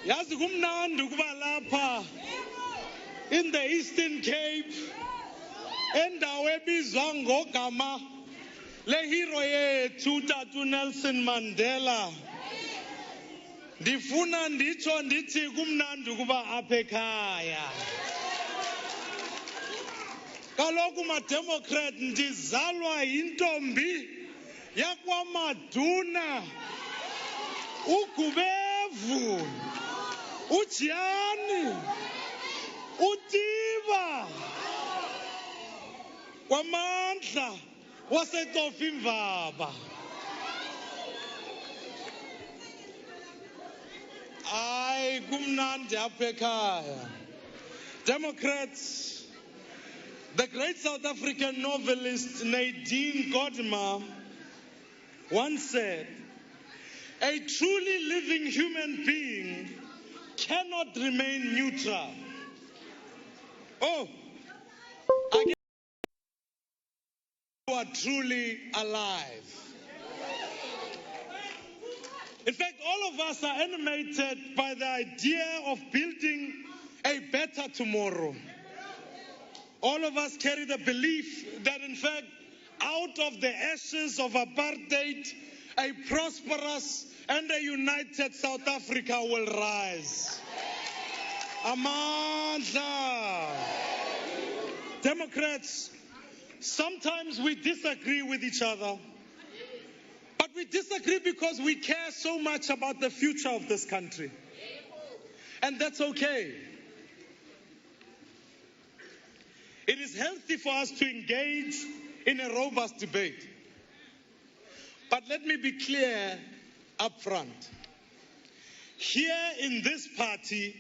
Yazi kumnandi ukuba lapha in the Eastern Cape endawo ebizwa ngogama lehero yethu uTata Nelson Mandela. Ndifuna nditsho ndithi kumnandi ukuba apha ekhaya. Kaloku ma-Democrat ndizalwa yintombi yakwaMaduna, uGubevu, uJani, uTiba, kwaMandla waseTofimvaba. Ay, kumnandi apha ekhaya. Democrats, the great South African novelist Nadine Gordimer once said, "A truly living human being cannot remain neutral." Oh, I guess you are truly alive. In fact, all of us are animated by the idea of building a better tomorrow. All of us carry the belief that, in fact, out of the ashes of apartheid, a prosperous and a united South Africa will rise. Amandla. Democrats, sometimes we disagree with each other, but we disagree because we care so much about the future of this country. And that's okay. It is healthy for us to engage in a robust debate. But let me be clear up front. Here in this party,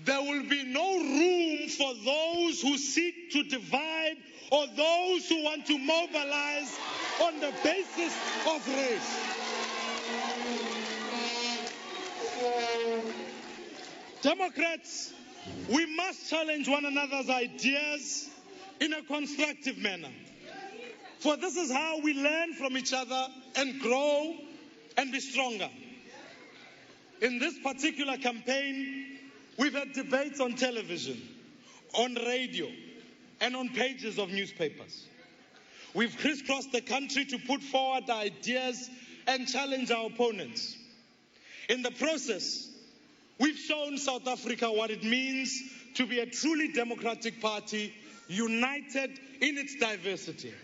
there will be no room for those who seek to divide or those who want to mobilize on the basis of race. Democrats, we must challenge one another's ideas in a constructive manner. For this is how we learn from each other and grow and be stronger. In this particular campaign, we've had debates on television, on radio, and on pages of newspapers. We've crisscrossed the country to put forward ideas and challenge our opponents. In the process, we've shown South Africa what it means to be a truly democratic party, united in its diversity.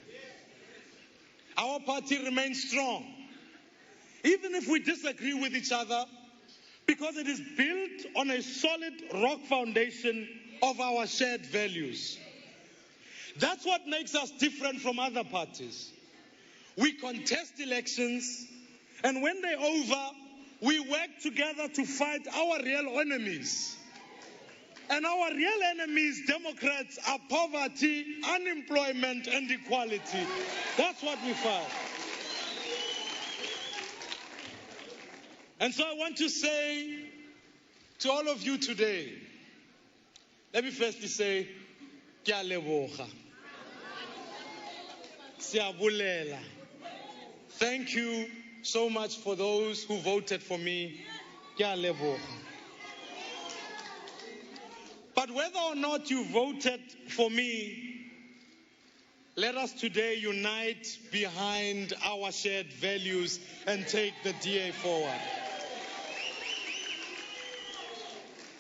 Our party remains strong, even if we disagree with each other, because it is built on a solid rock foundation of our shared values. That's what makes us different from other parties. We contest elections, and when they're over, we work together to fight our real enemies. And our real enemies, Democrats, are poverty, unemployment, and equality. That's what we fight. And so I want to say to all of you today, let me firstly say, Ke a leboga. Siyabulela. Thank you so much for those who voted for me. Ke a leboga. But whether or not you voted for me, let us today unite behind our shared values and take the DA forward.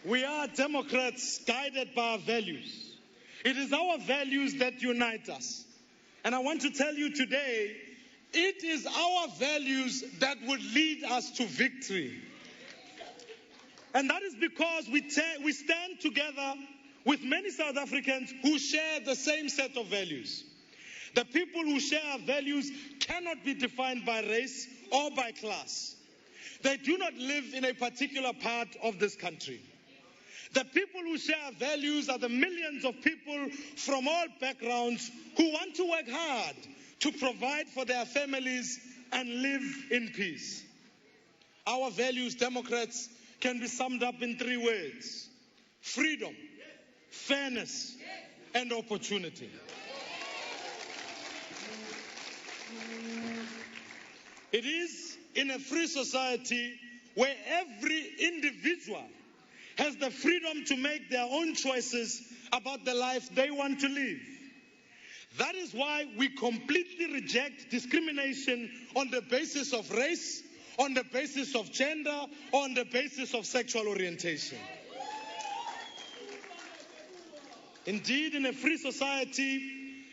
We are Democrats guided by our values. It is our values that unite us. And I want to tell you today, it is our values that would lead us to victory. And that is because we stand together with many South Africans who share the same set of values. The people who share our values cannot be defined by race or by class. They do not live in a particular part of this country. The people who share our values are the millions of people from all backgrounds who want to work hard to provide for their families and live in peace. Our values, Democrats, can be summed up in 3 words: freedom, fairness, and opportunity. It is in a free society where every individual has the freedom to make their own choices about the life they want to live. That is why we completely reject discrimination on the basis of race, on the basis of gender, or on the basis of sexual orientation. Indeed, in a free society,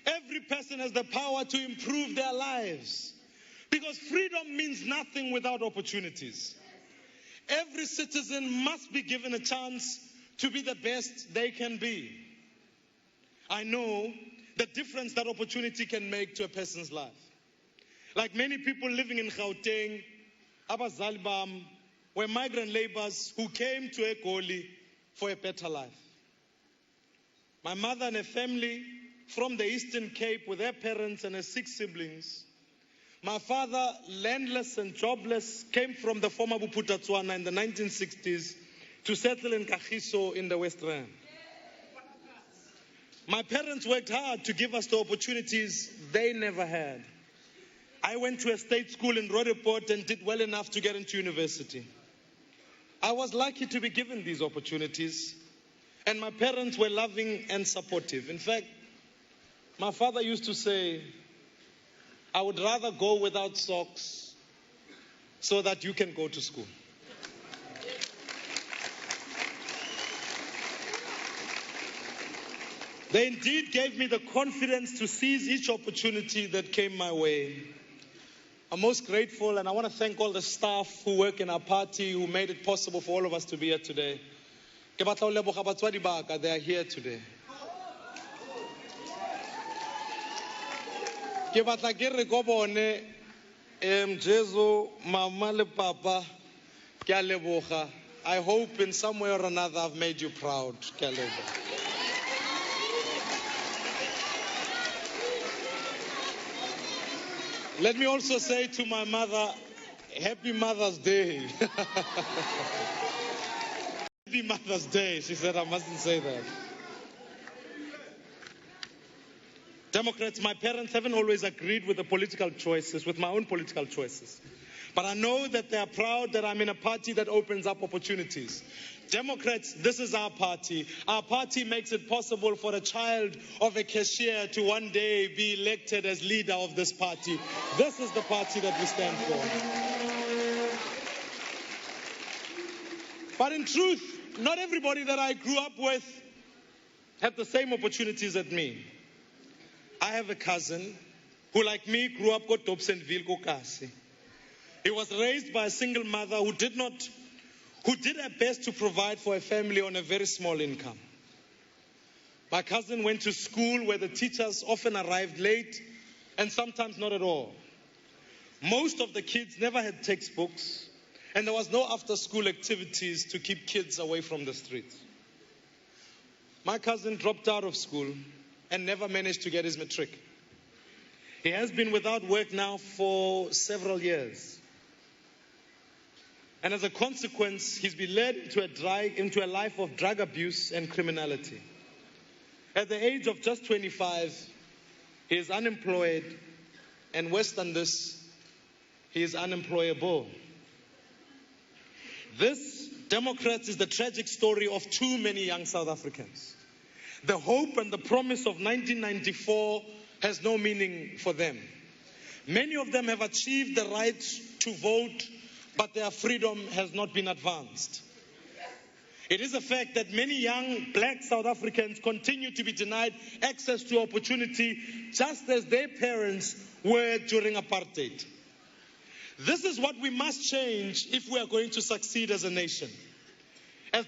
every person has the power to improve their lives, because freedom means nothing without opportunities. Every citizen must be given a chance to be the best they can be. I know the difference that opportunity can make to a person's life. Like many people living in Gauteng, abazali bam were migrant laborers who came to eGoli for a better life. My mother and her family from the Eastern Cape with her parents and her 6 siblings. My father, landless and jobless, came from the former Bophuthatswana in the 1960s to settle in Kagiso in the West Rand. My parents worked hard to give us the opportunities they never had. I went to a state school in Roodepoort and did well enough to get into university. I was lucky to be given these opportunities, and my parents were loving and supportive. In fact, my father used to say, I would rather go without socks so that you can go to school. They indeed gave me the confidence to seize each opportunity that came my way. I'm most grateful, and I want to thank all the staff who work in our party who made it possible for all of us to be here today. They are here today. I hope in some way or another I've made you proud. Let me also say to my mother, Happy Mother's Day. Happy Mother's Day. She said I mustn't say that. Democrats, my parents haven't always agreed with the political choices, with my own political choices. But I know that they are proud that I'm in a party that opens up opportunities. Democrats, this is our party. Our party makes it possible for a child of a cashier to one day be elected as leader of this party. This is the party that we stand for. But in truth, not everybody that I grew up with had the same opportunities as me. I have a cousin who, like me, grew up at Dobsonville, Kokasi. He was raised by a single mother who did her best to provide for a family on a very small income. My cousin went to school where the teachers often arrived late and sometimes not at all. Most of the kids never had textbooks, and there was no after-school activities to keep kids away from the streets. My cousin dropped out of school and never managed to get his matric. He has been without work now for several years. And as a consequence, he's been led into a life of drug abuse and criminality. At the age of just 25, he is unemployed, and worse than this, he is unemployable. This, Democrats, is the tragic story of too many young South Africans. The hope and the promise of 1994 has no meaning for them. Many of them have achieved the right to vote, but their freedom has not been advanced. It is a fact that many young black South Africans continue to be denied access to opportunity just as their parents were during apartheid. This is what we must change if we are going to succeed as a nation. As